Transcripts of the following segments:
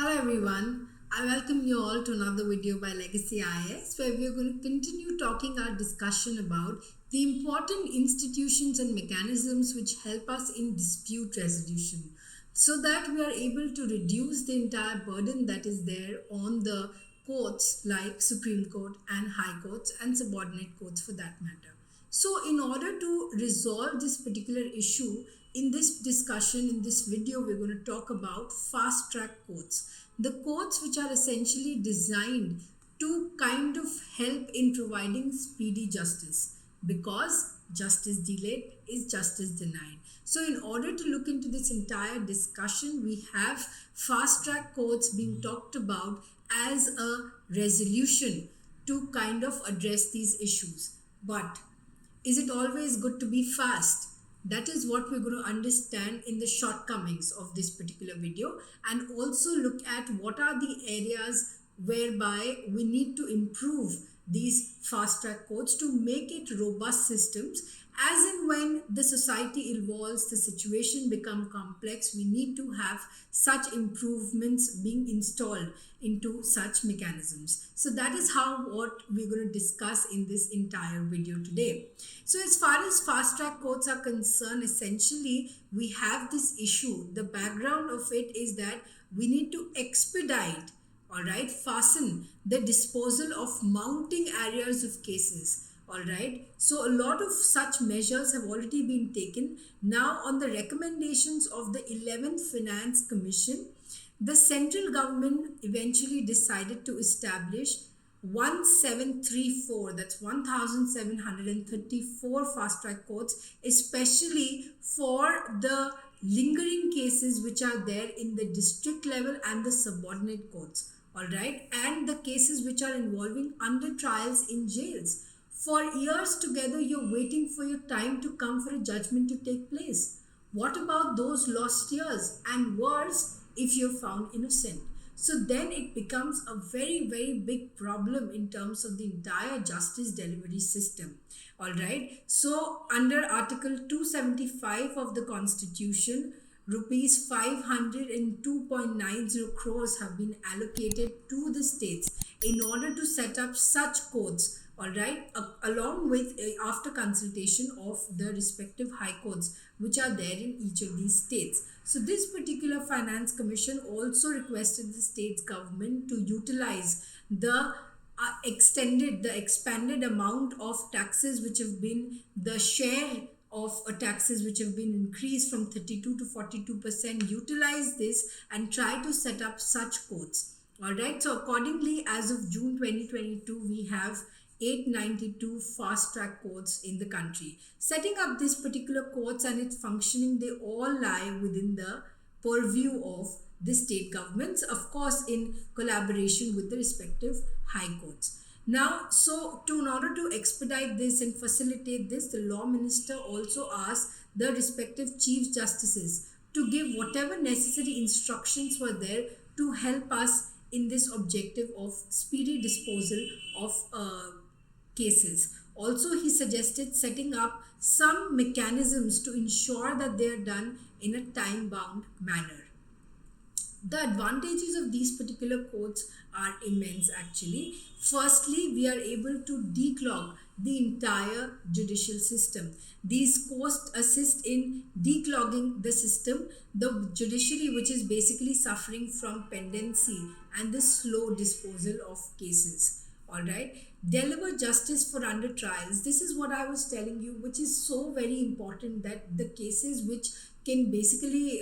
Hello everyone, I welcome you all to another video by Legacy IAS where we are going to continue talking our discussion about the important institutions and mechanisms which help us in dispute resolution so that we are able to reduce the entire burden that is there on the courts like Supreme Court and High Courts and subordinate courts for that matter. So in order to resolve this particular issue, in this discussion, in this video, we're going to talk about fast track courts. The courts which are essentially designed to kind of help in providing speedy justice, because justice delayed is justice denied. So in order to look into this entire discussion, we have fast track courts being talked about as a resolution to kind of address these issues. But is it always good to be fast? That is what we're going to understand in the shortcomings of this particular video, and also look at what are the areas whereby we need to improve these fast track courts to make it robust systems. As in when the society evolves, the situation become complex, we need to have such improvements being installed into such mechanisms. So that is what we're going to discuss in this entire video today. So as far as fast track courts are concerned, essentially we have this issue. The background of it is that we need to expedite, fasten the disposal of mounting areas of cases. So a lot of such measures have already been taken. Now, on the recommendations of the 11th Finance Commission, the central government eventually decided to establish 1734, that's 1734 fast track courts, especially for the lingering cases which are there in the district level and the subordinate courts, and the cases which are involving under trials in jails. For years together, you're waiting for your time to come for a judgment to take place. What about those lost years? And worse, if you're found innocent. So then it becomes a very, very big problem in terms of the entire justice delivery system. So under Article 275 of the Constitution, rupees 502.90 crores have been allocated to the states in order to set up such courts, along with after consultation of the respective high courts which are there in each of these states. So this particular Finance Commission also requested the state's government to utilize the expanded amount of taxes which have been the share of taxes which have been increased from 32 to 42%, utilize this and try to set up such courts. So accordingly, as of June 2022, we have 892 fast track courts in the country. Setting up these particular courts and its functioning, they all lie within the purview of the state governments, of course in collaboration with the respective high courts. Now, so in order to expedite this and facilitate this, the law minister also asked the respective chief justices to give whatever necessary instructions were there to help us in this objective of speedy disposal of cases. Also, he suggested setting up some mechanisms to ensure that they are done in a time-bound manner. The advantages of these particular courts are immense actually. Firstly, we are able to declog the entire judicial system. These courts assist in declogging the system, the judiciary which is basically suffering from pendency and the slow disposal of cases. Deliver justice for under trials. This is what I was telling you, which is so very important, that the cases which can basically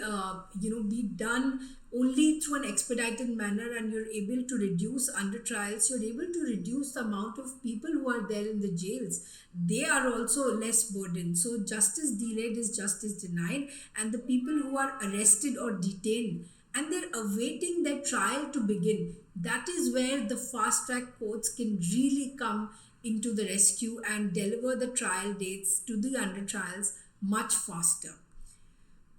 be done only through an expedited manner, and you're able to reduce under trials, you're able to reduce the amount of people who are there in the jails. They are also less burdened. So justice delayed is justice denied, and the people who are arrested or detained and they're awaiting their trial to begin, that is where the fast track courts can really come into the rescue and deliver the trial dates to the under trials much faster.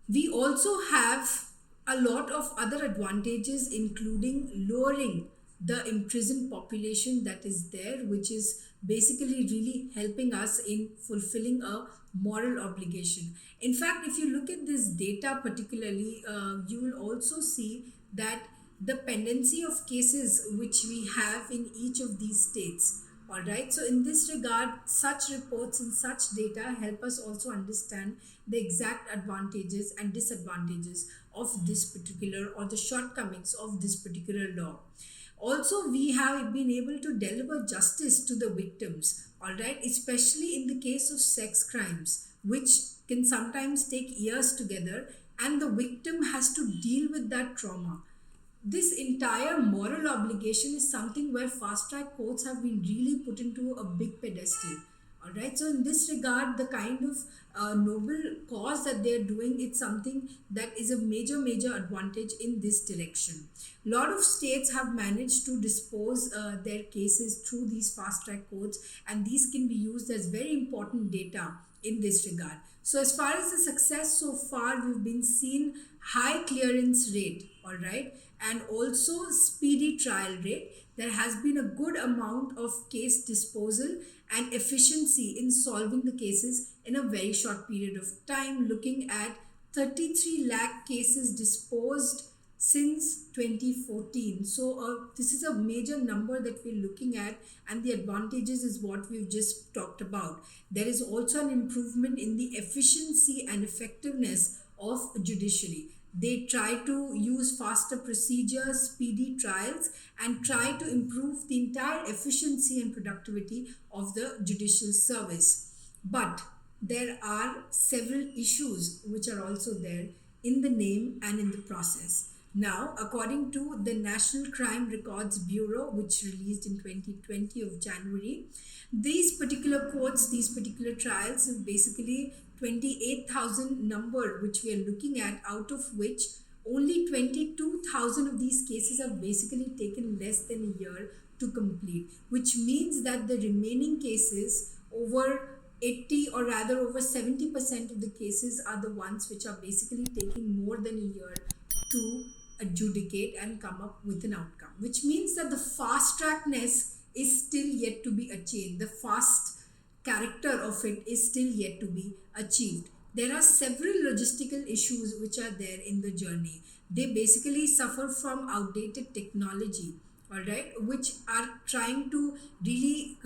We also have a lot of other advantages, including lowering the imprisoned population that is there, which is basically really helping us in fulfilling a moral obligation. In fact, if you look at this data particularly, you will also see that the pendency of cases which we have in each of these states. All right, so in this regard, such reports and such data help us also understand the exact advantages and disadvantages of this particular, or the shortcomings of this particular law. Also, we have been able to deliver justice to the victims, all right, especially in the case of sex crimes, which can sometimes take years together, and the victim has to deal with that trauma. This entire moral obligation is something where fast track courts have been really put into a big pedestal. All right, so in this regard, the kind of noble cause that they're doing, it's something that is a major advantage in this direction. A lot of states have managed to dispose their cases through these fast track courts, and these can be used as very important data in this regard. So as far as the success so far, we've been seeing high clearance rate, all right, and also speedy trial rate. There has been a good amount of case disposal and efficiency in solving the cases in a very short period of time, looking at 33 lakh cases disposed since 2014. So this is a major number that we're looking at, and the advantages is what we've just talked about. There is also an improvement in the efficiency and effectiveness of judiciary. They try to use faster procedures, speedy trials, and try to improve the entire efficiency and productivity of the judicial service. But there are several issues which are also there in the name and in the process. Now, according to the National Crime Records Bureau, which released in 2020 of January, these particular courts, these particular trials have basically 28,000 number which we are looking at, out of which only 22,000 of these cases have basically taken less than a year to complete, which means that the remaining cases, over 80 or rather over 70% of the cases, are the ones which are basically taking more than a year to adjudicate and come up with an outcome, which means that the fast trackness is still yet to be achieved. The fast character of it is still yet to be achieved. There are several logistical issues which are there in the journey. They basically suffer from outdated technology, all right, which are trying to really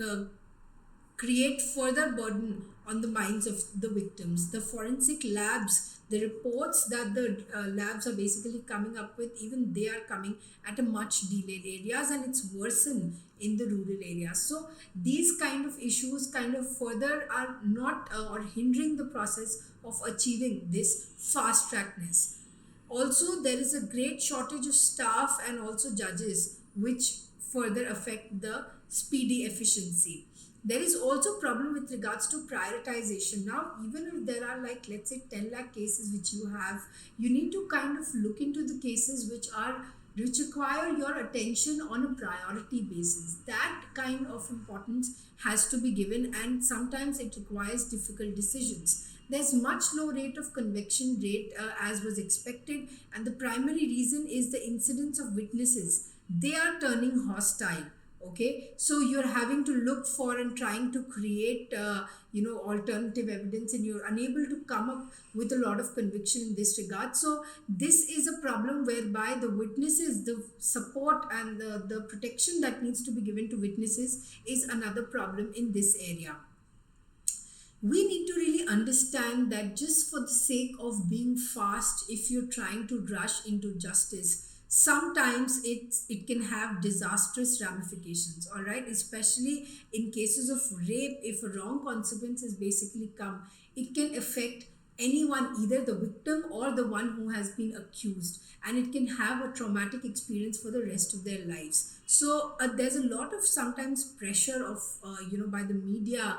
create further burden on the minds of the victims. The forensic labs, the reports that the labs are basically coming up with, even they are coming at a much delayed areas, and it's worsened in the rural areas. So these kind of issues kind of further are not or hindering the process of achieving this fast trackness. Also, there is a great shortage of staff and also judges, which further affect the speedy efficiency. There is also a problem with regards to prioritization. Now, even if there are, like, let's say 10 lakh cases which you have, you need to kind of look into the cases which require your attention on a priority basis. That kind of importance has to be given, and sometimes it requires difficult decisions. There's much low rate of conviction rate as was expected, and the primary reason is the incidence of witnesses. They are turning hostile. Okay, so you're having to look for and trying to create alternative evidence, and you're unable to come up with a lot of conviction in this regard. So this is a problem whereby the witnesses, the support and the protection that needs to be given to witnesses is another problem in this area. We need to really understand that just for the sake of being fast, if you're trying to rush into justice, sometimes it can have disastrous ramifications, all right, especially in cases of rape. If a wrong consequence has basically come, it can affect anyone, either the victim or the one who has been accused, and it can have a traumatic experience for the rest of their lives. So there's a lot of sometimes pressure of by the media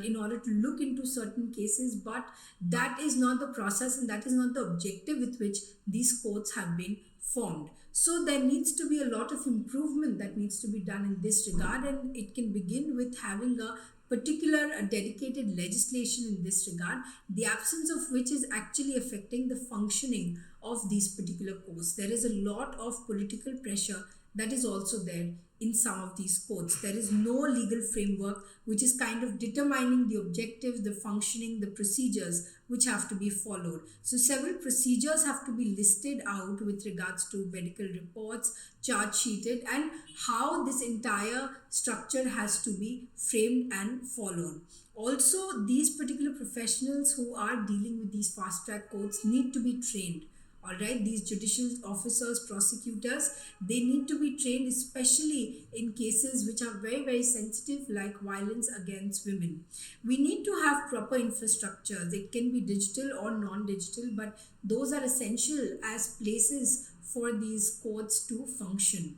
in order to look into certain cases, but that is not the process and that is not the objective with which these courts have been formed. So there needs to be a lot of improvement that needs to be done in this regard, and it can begin with having a particular dedicated legislation in this regard, the absence of which is actually affecting the functioning of these particular courts. There is a lot of political pressure that is also there in some of these codes. There is no legal framework which is kind of determining the objectives, the functioning, the procedures which have to be followed. So several procedures have to be listed out with regards to medical reports, charge sheeted, and how this entire structure has to be framed and followed. Also, these particular professionals who are dealing with these fast track courts need to be trained. All right, these judicial officers, prosecutors, they need to be trained, especially in cases which are very, very sensitive, like violence against women. We need to have proper infrastructures. It can be digital or non-digital, but those are essential as places for these courts to function.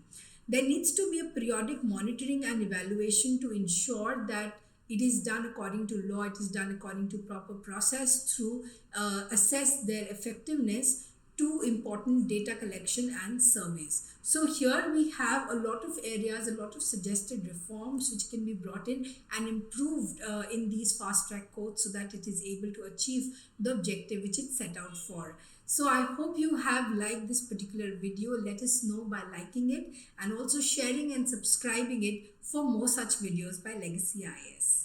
There needs to be a periodic monitoring and evaluation to ensure that it is done according to law, it is done according to proper process through assess their effectiveness to important data collection and surveys. So here we have a lot of areas, a lot of suggested reforms which can be brought in and improved in these fast track courts so that it is able to achieve the objective which it set out for. So I hope you have liked this particular video. Let us know by liking it and also sharing and subscribing it for more such videos by Legacy IAS.